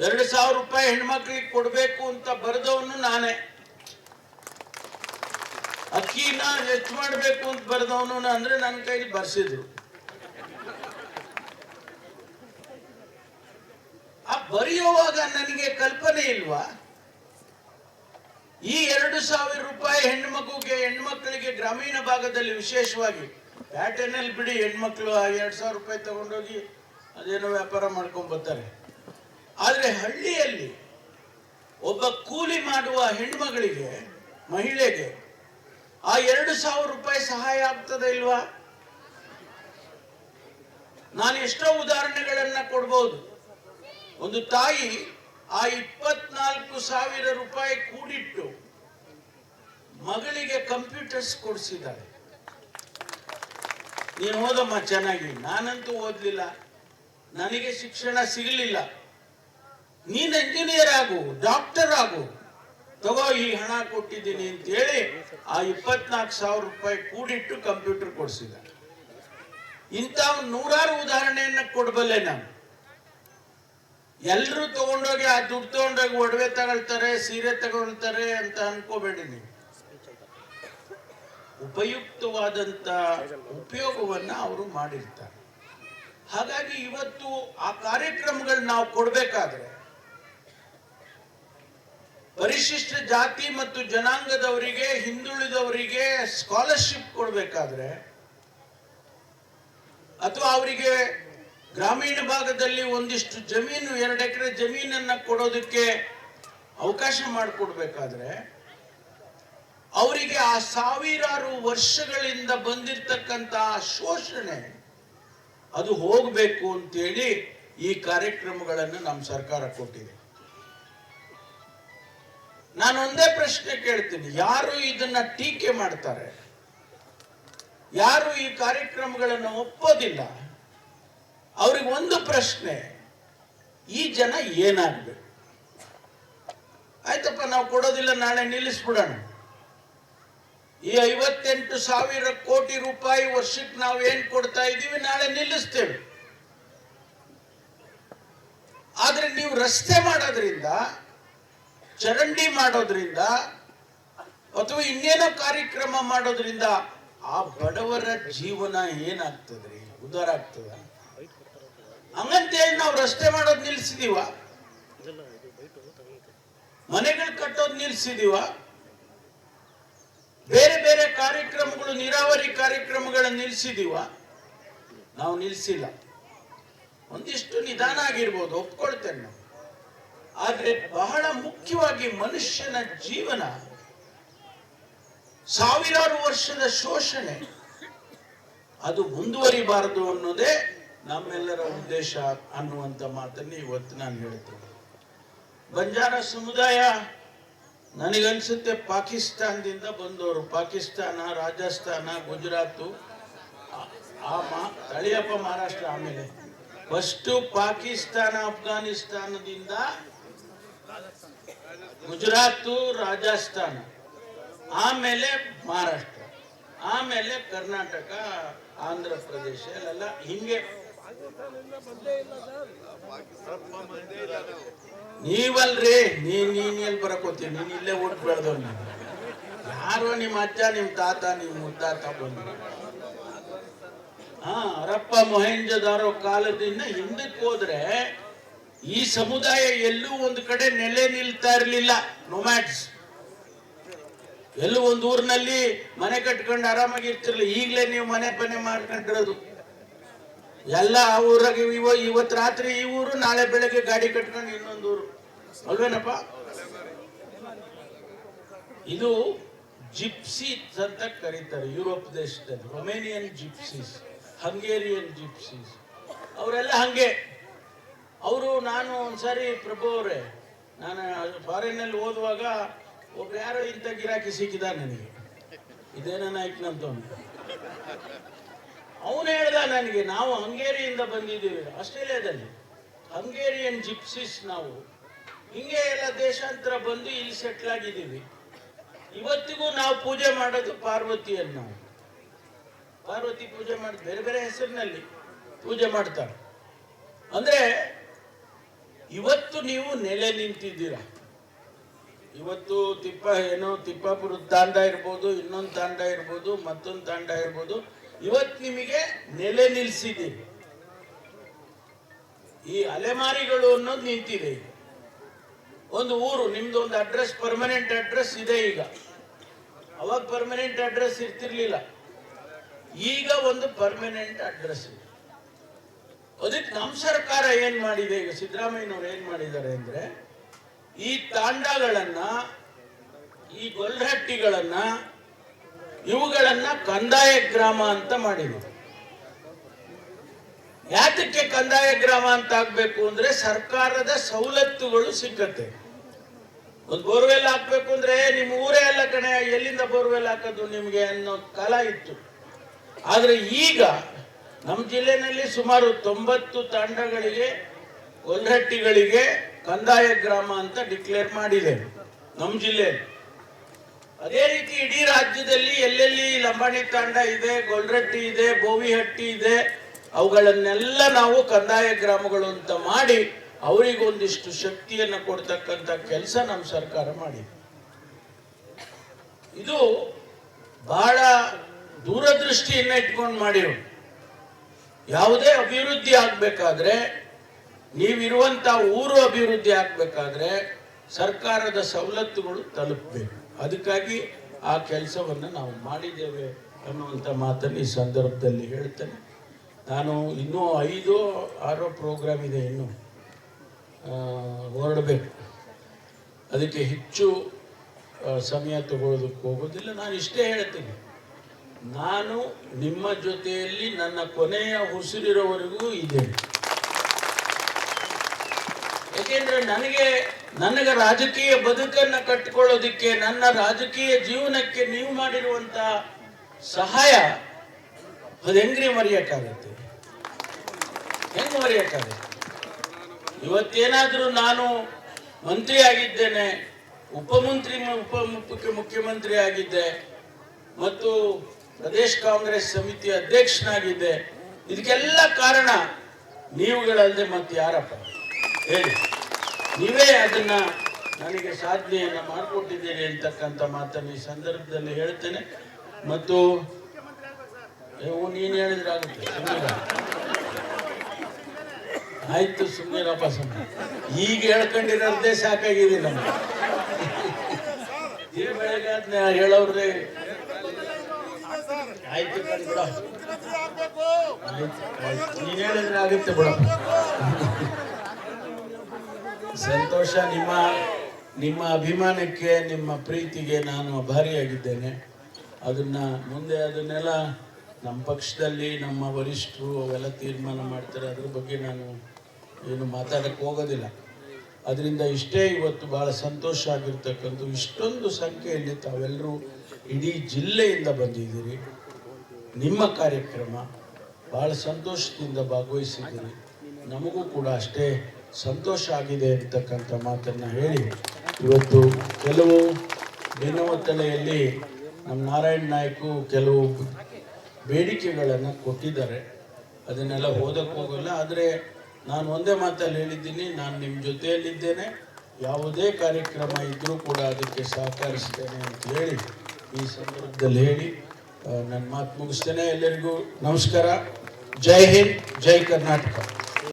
2,000 ರೂಪಾಯಿ ಹೆಣ್ಮಕ್ಳಿಗೆ ಕೊಡಬೇಕು ಅಂತ ಬರೆದವನು ನಾನೇ. ಅಕ್ಕಿನ ಹೆಚ್ಚು ಮಾಡಬೇಕು ಅಂತ ಬರೆದವನು ಅಂದ್ರೆ ನನ್ನ ಕೈಲಿ ಬರ್ಸಿದ್ರು. ಆ ಬರೆಯುವಾಗ ನನಗೆ ಕಲ್ಪನೆ ಇಲ್ವಾ, ಈ 2,000 ರೂಪಾಯಿ ಹೆಣ್ಮಕ್ಳಿಗೆ ಗ್ರಾಮೀಣ ಭಾಗದಲ್ಲಿ ವಿಶೇಷವಾಗಿ ಪ್ಯಾಟರ್ನಲ್ಲಿ ಬಿಡಿ, ಹೆಣ್ಮಕ್ಳು 2,000 ರೂಪಾಯಿ ತಗೊಂಡೋಗಿ ಅದೇನೋ ವ್ಯಾಪಾರ ಮಾಡ್ಕೊಂಡ್ ಬರ್ತಾರೆ. ಆದ್ರೆ ಹಳ್ಳಿಯಲ್ಲಿ ಒಬ್ಬ ಕೂಲಿ ಮಾಡುವ ಹೆಣ್ಮಗಳಿಗೆ, ಮಹಿಳೆಗೆ ಆ 2,000 ರೂಪಾಯಿ ಸಹಾಯ ಆಗ್ತದೆ ಇಲ್ವಾ? ನಾನು ಎಷ್ಟೋ ಉದಾಹರಣೆಗಳನ್ನ ಕೊಡ್ಬೋದು. ಒಂದು ತಾಯಿ ಆ 24,000 ರೂಪಾಯಿ ಕೂಡಿಟ್ಟು ಮಗಳಿಗೆ ಕಂಪ್ಯೂಟರ್ಸ್ ಕೊಡಿಸಿದ್ದಾರೆ. ನೀನು ಓದಮ್ಮ ಚೆನ್ನಾಗಿ. ನಾನಂತೂ ಓದ್ಲಿಲ್ಲ, ನನಗೆ ಶಿಕ್ಷಣ ಸಿಗಲಿಲ್ಲ. ನೀನ್ ಇಂಜಿನಿಯರ್ ಆಗು, ಡಾಕ್ಟರ್ ಆಗು, ತಗೋ ಈ ಹಣ ಕೊಟ್ಟಿದ್ದೀನಿ ಅಂತ ಹೇಳಿ ಆ 24,000 ರೂಪಾಯಿ ಕೂಡಿಟ್ಟು ಕಂಪ್ಯೂಟರ್ ಕೊಡಿಸಿದ್ದಾರೆ. ಇಂಥ ನೂರಾರು ಉದಾಹರಣೆಯನ್ನ ಕೊಡಬಲ್ಲೆ ನಾನು. ಎಲ್ಲರೂ ತಗೊಂಡೋಗಿ ಆ ದುಡ್ಡು ತಗೊಂಡೋಗಿ ಒಡವೆ ತಗೊಳ್ತಾರೆ, ಸೀರೆ ತಗೊಳ್ತಾರೆ ಅಂತ ಅನ್ಕೋಬೇಡಿ ನೀವು. ಉಪಯುಕ್ತವಾದಂತ ಉಪಯೋಗವನ್ನ ಅವರು ಮಾಡಿರ್ತಾರೆ. ಹಾಗಾಗಿ ಇವತ್ತು ಆ ಕಾರ್ಯಕ್ರಮಗಳು ನಾವು ಕೊಡ್ಬೇಕಾದ್ರೆ, ಪರಿಶಿಷ್ಟ ಜಾತಿ ಮತ್ತು ಜನಾಂಗದವರಿಗೆ, ಹಿಂದುಳಿದವರಿಗೆ ಸ್ಕಾಲರ್ಶಿಪ್ ಕೊಡ್ಬೇಕಾದ್ರೆ, ಅಥವಾ ಅವರಿಗೆ ಗ್ರಾಮೀಣ ಭಾಗದಲ್ಲಿ ಒಂದಿಷ್ಟು ಜಮೀನು, 2 ಎಕರೆ ಜಮೀನನ್ನ ಕೊಡೋದಕ್ಕೆ ಅವಕಾಶ ಮಾಡಿಕೊಡ್ಬೇಕಾದ್ರೆ, ಅವರಿಗೆ ಆ ಸಾವಿರಾರು ವರ್ಷಗಳಿಂದ ಬಂದಿರತಕ್ಕಂತ ಶೋಷಣೆ ಅದು ಹೋಗಬೇಕು ಅಂತೇಳಿ ಈ ಕಾರ್ಯಕ್ರಮಗಳನ್ನು ನಮ್ಮ ಸರ್ಕಾರ ಕೊಟ್ಟಿದೆ. ನಾನು ಒಂದೇ ಪ್ರಶ್ನೆ ಕೇಳ್ತೀನಿ, ಯಾರು ಇದನ್ನ ಟೀಕೆ ಮಾಡ್ತಾರೆ, ಯಾರು ಈ ಕಾರ್ಯಕ್ರಮಗಳನ್ನು ಒಪ್ಪೋದಿಲ್ಲ, ಅವ್ರಿಗೆ ಒಂದು ಪ್ರಶ್ನೆ, ಈ ಜನ ಏನಾಗ್ಬೇಕು? ಆಯ್ತಪ್ಪ, ನಾವು ಕೊಡೋದಿಲ್ಲ, ನಾಳೆ ನಿಲ್ಲಿಸ್ಬಿಡೋಣ. ಈ 58,000 ಕೋಟಿ ರೂಪಾಯಿ ವರ್ಷಕ್ಕೆ ನಾವು ಏನ್ ಕೊಡ್ತಾ ಇದ್ದೀವಿ, ನಾಳೆ ನಿಲ್ಲಿಸ್ತೇವೆ. ಆದ್ರೆ ನೀವು ರಸ್ತೆ ಮಾಡೋದ್ರಿಂದ, ಚರಂಡಿ ಮಾಡೋದ್ರಿಂದ, ಅಥವಾ ಇನ್ನೇನೋ ಕಾರ್ಯಕ್ರಮ ಮಾಡೋದ್ರಿಂದ ಆ ಬಡವರ ಜೀವನ ಏನಾಗ್ತದ್ರಿ? ಉದ್ಧಾರ ಆಗ್ತದ? ಹಂಗಂತೇಳಿ ನಾವು ರಸ್ತೆ ಮಾಡೋದು ನಿಲ್ಸಿದೀವ, ಮನೆಗಳು ಕಟ್ಟೋದು ನಿಲ್ಸಿದೀವ, ಬೇರೆ ಬೇರೆ ಕಾರ್ಯಕ್ರಮಗಳು, ನೀರಾವರಿ ಕಾರ್ಯಕ್ರಮಗಳನ್ನು ನಿಲ್ಸಿದೀವ? ನಾವು ನಿಲ್ಸಿಲ್ಲ. ಒಂದಿಷ್ಟು ನಿಧಾನ ಆಗಿರ್ಬೋದು, ಒಪ್ಕೊಳ್ತೇನೆ ನಾವು. ಆದ್ರೆ ಬಹಳ ಮುಖ್ಯವಾಗಿ ಮನುಷ್ಯನ ಜೀವನ, ಸಾವಿರಾರು ವರ್ಷದ ಶೋಷಣೆ ಅದು ಮುಂದುವರಿಬಾರದು ಅನ್ನೋದೇ ನಮ್ಮೆಲ್ಲರ ಉದ್ದೇಶ ಅನ್ನುವಂತ ಮಾತನ್ನು ಇವತ್ತು ನಾನು ಹೇಳ್ತೇನೆ. ಬಂಜಾರ ಸಮುದಾಯ ನನಗನ್ಸುತ್ತೆ ಪಾಕಿಸ್ತಾನದಿಂದ ಬಂದವರು. ಪಾಕಿಸ್ತಾನ, ರಾಜಸ್ಥಾನ, ಗುಜರಾತು, ತಳಿಯಪ್ಪ ಮಹಾರಾಷ್ಟ್ರ, ಆಮೇಲೆ ಫಸ್ಟ್ ಪಾಕಿಸ್ತಾನ, ಅಫ್ಘಾನಿಸ್ತಾನದಿಂದ ಗುಜರಾತು, ರಾಜಸ್ಥಾನ, ಆಮೇಲೆ ಮಹಾರಾಷ್ಟ್ರ, ಆಮೇಲೆ ಕರ್ನಾಟಕ, ಆಂಧ್ರ ಪ್ರದೇಶ ಎಲ್ಲ ಹಿಂಗೆ. ನೀವಲ್ರಿ, ನೀನ್ ಎಲ್ಲಿ ಬರಕೋತೀವಿ? ನೀನ್ ಇಲ್ಲೇ ಊಟ ಬೆಳೆದವ್. ನೀವು ಯಾರು? ನಿಮ್ಮ ಅಜ್ಜ, ನಿಮ್ ತಾತ, ನಿಮ್ ಮುತ್ತಾತ ಬಂದ್ರು. ಹರಪ್ಪ ಮೊಹೆಂಜದಾರೋ ಕಾಲದಿಂದ ಹಿಂದಕ್ಕೆ ಹೋದ್ರೆ ಈ ಸಮುದಾಯ ಎಲ್ಲೂ ಒಂದು ಕಡೆ ನೆಲೆ ನಿಲ್ತಾ ಇರ್ಲಿಲ್ಲ. ನೊಮ್ಯಾಡ್ಸ್ ಎಲ್ಲೂ ಒಂದು ಊರಿನಲ್ಲಿ ಮನೆ ಕಟ್ಕೊಂಡು ಆರಾಮಾಗಿ ಇರ್ತಿರ್ಲಿಲ್ಲ. ಈಗಲೇ ನೀವು ಮನೆ ಮಾಡ್ಕೊಂಡಿರೋದು ಎಲ್ಲ ಆ ಊರಾಗ. ಇವತ್ತು ರಾತ್ರಿ ಈ ಊರು, ನಾಳೆ ಬೆಳಗ್ಗೆ ಗಾಡಿ ಕಟ್ಕೊಂಡು ಇನ್ನೊಂದು ಊರು, ಅಲ್ವೇನಪ್ಪ? ಇದು ಜಿಪ್ಸೀಸ್ ಅಂತ ಕರೀತಾರೆ ಯುರೋಪ್ ದೇಶದಲ್ಲಿ. ರೊಮೇನಿಯನ್ ಜಿಪ್ಸೀಸ್, ಹಂಗೇರಿಯನ್ ಜಿಪ್ಸೀಸ್, ಅವರೆಲ್ಲ ಹಂಗೆ. ಅವರು, ನಾನು ಒಂದ್ಸಾರಿ ಪ್ರಭು ಅವರೇ, ನಾನು ಫಾರಿನಲ್ಲಿ ಓದುವಾಗ ಒಬ್ಬ ಯಾರೋ ಇಂಥ ಗಿರಾಕಿ ಸಿಕ್ಕಿದ ನನಗೆ, ಇದೇನ ನಾಯ್ಕನಂತವನು. ಅವನು ಹೇಳ್ದ ನನಗೆ, ನಾವು ಹಂಗೇರಿಯಿಂದ ಬಂದಿದ್ದೀವಿ, ಆಸ್ಟ್ರೇಲಿಯಾದಲ್ಲಿ ಹಂಗೇರಿಯನ್ ಜಿಪ್ಸಿಸ್ ನಾವು, ಹಿಂಗೆ ಎಲ್ಲ ದೇಶಾಂತರ ಬಂದು ಇಲ್ಲಿ ಸೆಟ್ಲ್ ಆಗಿದ್ದೀವಿ. ಇವತ್ತಿಗೂ ನಾವು ಪೂಜೆ ಮಾಡೋದು ಪಾರ್ವತಿಯನ್ನು. ನಾವು ಪಾರ್ವತಿ ಪೂಜೆ ಮಾಡಿ ಬೇರೆ ಬೇರೆ ಹೆಸರಿನಲ್ಲಿ ಪೂಜೆ ಮಾಡ್ತಾರೆ. ಅಂದ್ರೆ ಇವತ್ತು ನೀವು ನೆಲೆ ನಿಂತಿದ್ದೀರಾ. ಇವತ್ತು ತಿಪ್ಪಾಪುರದ ತಾಂಡ ಇರ್ಬೋದು, ಇನ್ನೊಂದು ತಾಂಡ ಇರ್ಬೋದು, ಮತ್ತೊಂದು ತಾಂಡ ಇರ್ಬೋದು, ಇವತ್ತು ನಿಮಗೆ ನೆಲೆ ನಿಲ್ಸಿದ್ದೀರಿ. ಈ ಅಲೆಮಾರಿಗಳು ಅನ್ನೋದು ನಿಂತಿದೆ. ಈಗ ಒಂದು ಊರು, ನಿಮ್ದು ಒಂದು ಅಡ್ರೆಸ್, ಪರ್ಮನೆಂಟ್ ಅಡ್ರೆಸ್ ಇದೆ. ಈಗ ಅವಾಗ ಪರ್ಮನೆಂಟ್ ಅಡ್ರೆಸ್ ಇರ್ತಿರ್ಲಿಲ್ಲ, ಈಗ ಒಂದು ಪರ್ಮನೆಂಟ್ ಅಡ್ರೆಸ್ ಇದೆ. ಅದಕ್ಕೆ ನಮ್ಮ ಸರ್ಕಾರ ಏನ್ ಮಾಡಿದೆ, ಈಗ ಸಿದ್ದರಾಮಯ್ಯನವ್ರು ಏನ್ ಮಾಡಿದ್ದಾರೆ ಅಂದ್ರೆ, ಈ ತಾಂಡಗಳನ್ನ, ಈ ಗೊಲ್ರಹಟ್ಟಿಗಳನ್ನ, ಇವುಗಳನ್ನ ಕಂದಾಯ ಗ್ರಾಮ ಅಂತ ಮಾಡಿದ್ರು. ಯಾತಕ್ಕೆ ಕಂದಾಯ ಗ್ರಾಮ ಅಂತ ಆಗ್ಬೇಕು ಅಂದ್ರೆ, ಸರ್ಕಾರದ ಸವಲತ್ತುಗಳು ಸಿಕ್ಕತ್ತೆ. ಒಂದು ಬೋರ್ವೆಲ್ ಹಾಕ್ಬೇಕು ಅಂದ್ರೆ ನಿಮ್ಮ ಊರೇ ಎಲ್ಲ ಕಣೆ, ಎಲ್ಲಿಂದ ಬೋರ್ವೆಲ್ ಹಾಕೋದು ನಿಮ್ಗೆ ಅನ್ನೋ ಕಾಲ ಇತ್ತು. ಆದ್ರೆ ಈಗ ನಮ್ಮ ಜಿಲ್ಲೆನಲ್ಲಿ ಸುಮಾರು 90 ತಾಂಡಗಳಿಗೆ, ಗೊಲ್ರಹಟ್ಟಿಗಳಿಗೆ ಕಂದಾಯ ಗ್ರಾಮ ಅಂತ ಡಿಕ್ಲೇರ್ ಮಾಡಿದೆ ನಮ್ಮ ಜಿಲ್ಲೆಯಲ್ಲಿ. ಅದೇ ರೀತಿ ಇಡೀ ರಾಜ್ಯದಲ್ಲಿ ಎಲ್ಲೆಲ್ಲಿ ಲಂಬಾಣಿ ತಾಂಡ ಇದೆ, ಗೊಲ್ರಹಟ್ಟಿ ಇದೆ, ಬೋವಿಹಟ್ಟಿ ಇದೆ, ಅವುಗಳನ್ನೆಲ್ಲ ನಾವು ಕಂದಾಯ ಗ್ರಾಮಗಳು ಅಂತ ಮಾಡಿ ಅವರಿಗೊಂದಿಷ್ಟು ಶಕ್ತಿಯನ್ನು ಕೊಡ್ತಕ್ಕಂಥ ಕೆಲಸ ನಮ್ಮ ಸರ್ಕಾರ ಮಾಡಿದೆ. ಇದು ಬಹಳ ದೂರದೃಷ್ಟಿಯನ್ನ ಇಟ್ಕೊಂಡು ಮಾಡಿರೋ. ಯಾವುದೇ ಅಭಿವೃದ್ಧಿ ಆಗ್ಬೇಕಾದ್ರೆ, ನೀವಿರುವಂತ ಊರು ಅಭಿವೃದ್ಧಿ ಆಗ್ಬೇಕಾದ್ರೆ ಸರ್ಕಾರದ ಸವಲತ್ತುಗಳು ತಲುಪಬೇಕು. ಅದಕ್ಕಾಗಿ ಆ ಕೆಲಸವನ್ನು ನಾವು ಮಾಡಿದ್ದೇವೆ ಅನ್ನುವಂಥ ಮಾತನ್ನು ಈ ಸಂದರ್ಭದಲ್ಲಿ ಹೇಳ್ತೇನೆ. ನಾನು ಇನ್ನೂ 5-6 ಪ್ರೋಗ್ರಾಮ್ ಇದೆ, ಇನ್ನೂ ಹೊರಡಬೇಕು. ಅದಕ್ಕೆ ಹೆಚ್ಚು ಸಮಯ ತಗೊಳ್ಳೋದಕ್ಕೆ ಹೋಗೋದಿಲ್ಲ. ನಾನು ಇಷ್ಟೇ ಹೇಳ್ತೀನಿ, ನಾನು ನಿಮ್ಮ ಜೊತೆಯಲ್ಲಿ ನನ್ನ ಕೊನೆಯ ಉಸಿರಿರೋವರೆಗೂ ಇದ್ದೇನೆ. ಯಾಕೆಂದ್ರೆ ನನಗೆ ರಾಜಕೀಯ ಬದುಕನ್ನು ಕಟ್ಟಿಕೊಳ್ಳೋದಿಕ್ಕೆ, ನನ್ನ ರಾಜಕೀಯ ಜೀವನಕ್ಕೆ ನೀವು ಮಾಡಿರುವಂತ ಸಹಾಯ ಅದು ಹೆಂಗ್ರಿ ಮರೆಯಕ್ಕಾಗತ್ತೆ? ಹೆಂಗ್ ಮರೆಯಕ್ಕಾಗತ್ತೆ? ಇವತ್ತೇನಾದ್ರೂ ನಾನು ಮಂತ್ರಿ ಆಗಿದ್ದೇನೆ, ಮುಖ್ಯಮಂತ್ರಿ ಆಗಿದ್ದೆ, ಮತ್ತು ಪ್ರದೇಶ ಕಾಂಗ್ರೆಸ್ ಸಮಿತಿ ಅಧ್ಯಕ್ಷನಾಗಿದ್ದೆ. ಇದಕ್ಕೆಲ್ಲ ಕಾರಣ ನೀವುಗಳಲ್ಲದೆ ಮತ್ತೆ ಯಾರಪ್ಪ ಹೇಳಿ? ನೀವೇ ಅದನ್ನ ನನಗೆ ಸಾಧನೆಯನ್ನ ಮಾಡಿಕೊಟ್ಟಿದ್ದೀರಿ ಅಂತಕ್ಕಂಥ ಮಾತನ್ನು ಈ ಸಂದರ್ಭದಲ್ಲಿ ಹೇಳ್ತೇನೆ. ಮತ್ತು ನೀನು ಹೇಳಿದ್ರೆ ಆಗುತ್ತೆ, ಆಯ್ತು ಸುಮ್ಮನಿರಪ್ಪ, ಸುಮ್ಮನೆ ಈಗ ಹೇಳ್ಕೊಂಡಿರೋದೇ ಸಾಕಾಗಿದೆ ನಮ್ಗೆ. ಈ ಬೆಳಗ್ಗೆ ಹೇಳೋರ್ರೆ ಆಯ್ತು ಬಿಡ, ನೀನ್ ಹೇಳಿದ್ರೆ ಆಗುತ್ತೆ ಬಿಡ. ಸಂತೋಷ. ನಿಮ್ಮ ಅಭಿಮಾನಕ್ಕೆ, ನಿಮ್ಮ ಪ್ರೀತಿಗೆ ನಾನು ಆಭಾರಿಯಾಗಿದ್ದೇನೆ. ಅದನ್ನೆಲ್ಲ ನಮ್ಮ ಪಕ್ಷದಲ್ಲಿ ನಮ್ಮ ವರಿಷ್ಠರು ಅವೆಲ್ಲ ತೀರ್ಮಾನ ಮಾಡ್ತಾರೆ. ಅದ್ರ ಬಗ್ಗೆ ನಾನು ಏನು ಮಾತಾಡಕ್ಕೆ ಹೋಗೋದಿಲ್ಲ. ಅದರಿಂದ ಇಷ್ಟೇ ಇವತ್ತು ಬಹಳ ಸಂತೋಷ ಆಗಿರ್ತಕ್ಕಂಥ ಇಷ್ಟೊಂದು ಸಂಖ್ಯೆಯಲ್ಲಿ ತಾವೆಲ್ಲರೂ ಇಡೀ ಜಿಲ್ಲೆಯಿಂದ ಬಂದಿದ್ದೀರಿ. ನಿಮ್ಮ ಕಾರ್ಯಕ್ರಮ ಬಹಳ ಸಂತೋಷದಿಂದ ಭಾಗವಹಿಸಿದ್ದೀರಿ. ನಮಗೂ ಕೂಡ ಅಷ್ಟೇ ಸಂತೋಷ ಆಗಿದೆ ಅಂತಕ್ಕಂಥ ಮಾತನ್ನು ಹೇಳಿ, ಇವತ್ತು ಕೆಲವು ದಿನವತ್ತಲೆಯಲ್ಲಿ ನಮ್ಮ ನಾರಾಯಣ್ ನಾಯ್ಕು ಕೆಲವು ಬೇಡಿಕೆಗಳನ್ನು ಕೊಟ್ಟಿದ್ದಾರೆ. ಅದನ್ನೆಲ್ಲ ಓದಕ್ಕೆ ಹೋಗಲ್ಲ. ಆದರೆ ನಾನು ಒಂದೇ ಮಾತಲ್ಲಿ ಹೇಳಿದ್ದೀನಿ, ನಾನು ನಿಮ್ಮ ಜೊತೆಯಲ್ಲಿದ್ದೇನೆ. ಯಾವುದೇ ಕಾರ್ಯಕ್ರಮ ಇದ್ದರೂ ಕೂಡ ಅದಕ್ಕೆ ಸಹಕರಿಸ್ತೇನೆ ಅಂತ ಹೇಳಿ ಈ ಸಂದರ್ಭದಲ್ಲಿ ಹೇಳಿ ನನ್ನ ಮಾತು ಮುಗಿಸ್ತೇನೆ. ಎಲ್ಲರಿಗೂ ನಮಸ್ಕಾರ. ಜೈ ಹಿಂದ್, ಜೈ ಕರ್ನಾಟಕ.